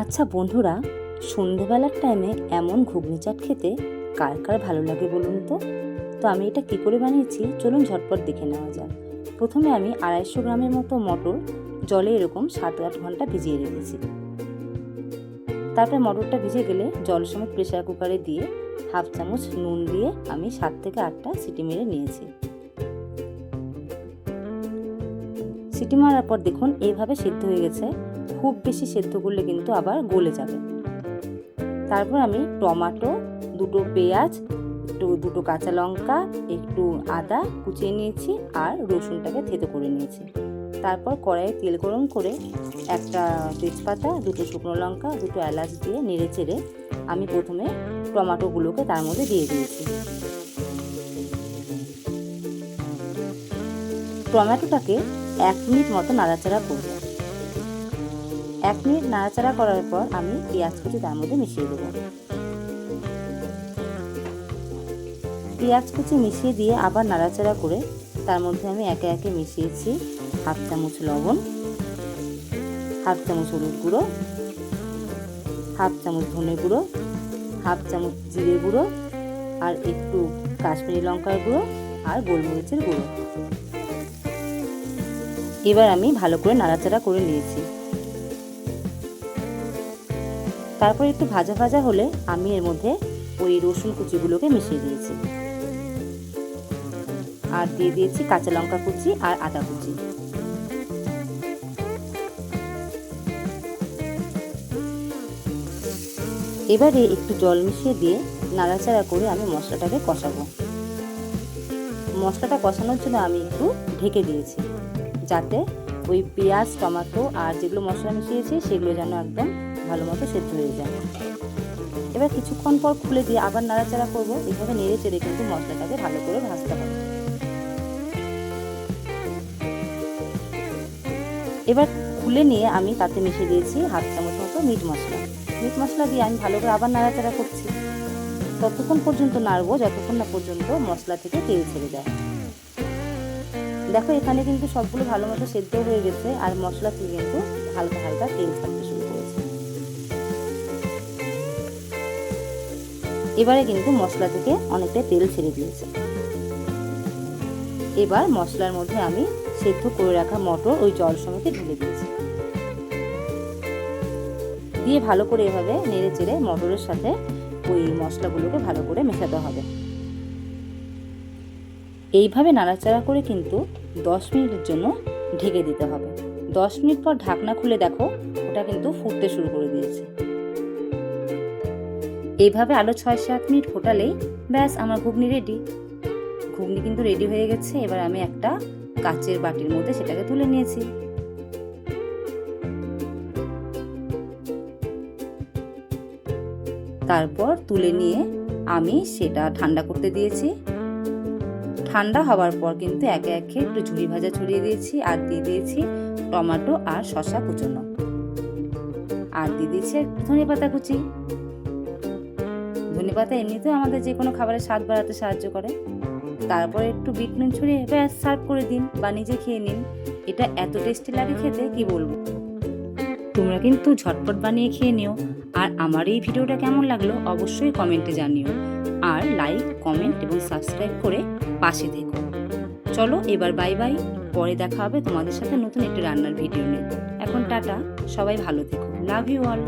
আচ্ছা বন্ধুরা, সন্ধেবেলার টাইমে এমন ঘুগনি চাট খেতে কার কার ভালো লাগে বলুন তো। আমি এটা কী করে বানিয়েছি চলুন ঝটপট দেখে নেওয়া যাক। প্রথমে আমি 250 গ্রামের মতো মটর জলে এরকম 7-8 ঘন্টা ভিজিয়ে রেখেছি। তারপর মটরটা ভিজে গেলে জল সমেত প্রেসার কুকারে দিয়ে হাফ চামচ নুন দিয়ে আমি 7 থেকে 8টা সিটি মেরে নিয়েছি। সিটি মারার পর দেখুন এইভাবে সেদ্ধ হয়ে গেছে। খুব বেশি সেদ্ধ করলে কিন্তু আবার গলে যাবে। তারপর আমি টমেটো, 2টো পেঁয়াজ, দুটো কাঁচা লঙ্কা, একটু আদা কুচিয়ে নিয়েছি আর রসুনটাকে থেতো করে নিয়েছি। তারপর কড়াইয়ে তেল গরম করে একটা তেজপাতা, 2টো শুকনো লঙ্কা, 2টো এলাচ দিয়ে নেড়ে চেড়ে আমি প্রথমে টমেটোগুলোকে তার মধ্যে দিয়ে দিয়েছি। টমেটোটাকে 1 মিনিট মতো নাড়াচাড়া করব। 1 মিনিট নাড়াচাড়া করার পর আমি পেঁয়াজ কুচি তার মধ্যে মিশিয়ে দেবো। পেঁয়াজ কুচি মিশিয়ে দিয়ে আবার নাড়াচাড়া করে তার মধ্যে আমি একে একে মিশিয়েছি হাফ চামচ লবণ, হাফ চামচ হলুদ গুঁড়ো, হাফ চামচ ধনে গুঁড়ো, হাফ চামচ জিরে গুঁড়ো আর একটু কাশ্মীরি লঙ্কার গুঁড়ো আর গোলমরিচের গুঁড়ো। এবার আমি ভালো করে নাড়াচাড়া করে নিয়েছি। তারপর একটু ভাজা ভাজা হলে আমি এর মধ্যে ওই রসুন কুচিগুলোকে মিশিয়ে দিয়েছি আর দিয়ে দিয়েছি কাঁচা লঙ্কা কুচি আর আদা কুচি। এবারে একটু জল মিশিয়ে দিয়ে নাড়াচাড়া করে আমি মশলাটাকে কষাবো। মশলাটা কষানোর জন্য আমি একটু ঢেকে দিয়েছি যাতে ওই পেঁয়াজ, টমেটো আর যেগুলো মশলা মিশিয়েছি সেগুলো যেন একদম ভালো মতো সেদ্ধ হয়ে যায়। এবার কিছুক্ষণ পর খুলে দিয়ে আবার নাড়াচাড়া করবো। এইভাবে নেড়ে চেড়ে কিন্তু মশলাটাকে ভালো করে ভাজতে হবে। এবার খুলে নিয়ে আমি তাতে মিশিয়ে দিয়েছি হাফ চামচ মতো মিট মশলা। মিট মশলা দিয়ে আমি ভালো করে আবার নাড়াচাড়া করছি। ততক্ষণ পর্যন্ত নাড়বো যতক্ষণ না পর্যন্ত মশলা থেকে তেল ছেড়ে যায়। দেখো এখানে কিন্তু সবগুলো ভালো মতো সেদ্ধ হয়ে গেছে আর মশলা থেকে কিন্তু হালকা হালকা তেল ছাড়তে শুরু করেছে। এবারে কিন্তু মশলা থেকে অনেকটা তেল ছেড়ে দিয়েছে। এবার মশলার মধ্যে আমি সেদ্ধ করে রাখা মটর ওই জল সমেত ঢেলে দিয়েছি। দিয়ে ভালো করে এভাবে নেড়ে চেড়ে মটরের সাথে ওই মশলাগুলোকে ভালো করে মেশাতে হবে। এইভাবে নাড়াচাড়া করে কিন্তু 10 মিনিটের জন্য ঢেকে দিতে হবে। 10 মিনিট পর ঢাকনা খুলে দেখো ওটা কিন্তু ফুটতে শুরু করে দিয়েছে। এইভাবে আরো 6-7 মিনিট ফোটালেই ব্যাস আমার ঘুগনি রেডি। ঘুগনি কিন্তু রেডি হয়ে গেছে। এবার আমি একটা কাচের বাটির মধ্যে সেটাকে তুলে নিয়েছি। তারপর তুলে নিয়ে আমি সেটা ঠান্ডা করতে দিয়েছি। ঠান্ডা হওয়ার পর কিন্তু একে একে একটু ঝুরি ভাজা ছড়িয়ে দিয়েছি আর দিয়ে দিয়েছি টমেটো আর শসা কুচনো আর দিয়ে দিয়েছি ধনেপাতা কুচি। ধনেপাতা এমনিতেও আমাদের যে কোনো খাবারের স্বাদ বাড়াতে সাহায্য করে। তারপরে একটু বিট নুন ছড়িয়ে ব্যাস সার্ভ করে দিন বা নিজে খেয়ে নিন। এটা এত টেস্টি লাগে খেতে কি বলবো। তোমরা কিন্তু ঝটপট বানিয়ে খেয়ে নিও। আর আমার এই ভিডিওটা কেমন লাগলো অবশ্যই কমেন্টে জানিও। আর লাইক, কমেন্ট এবং সাবস্ক্রাইব করে পাশে থেকো। চলো এবার বাই বাই। পরে দেখা হবে তোমাদের সাথে নতুন একটি রান্নার ভিডিও নিয়ে। এখন টাটা, সবাই ভালো থেকো। Love you all.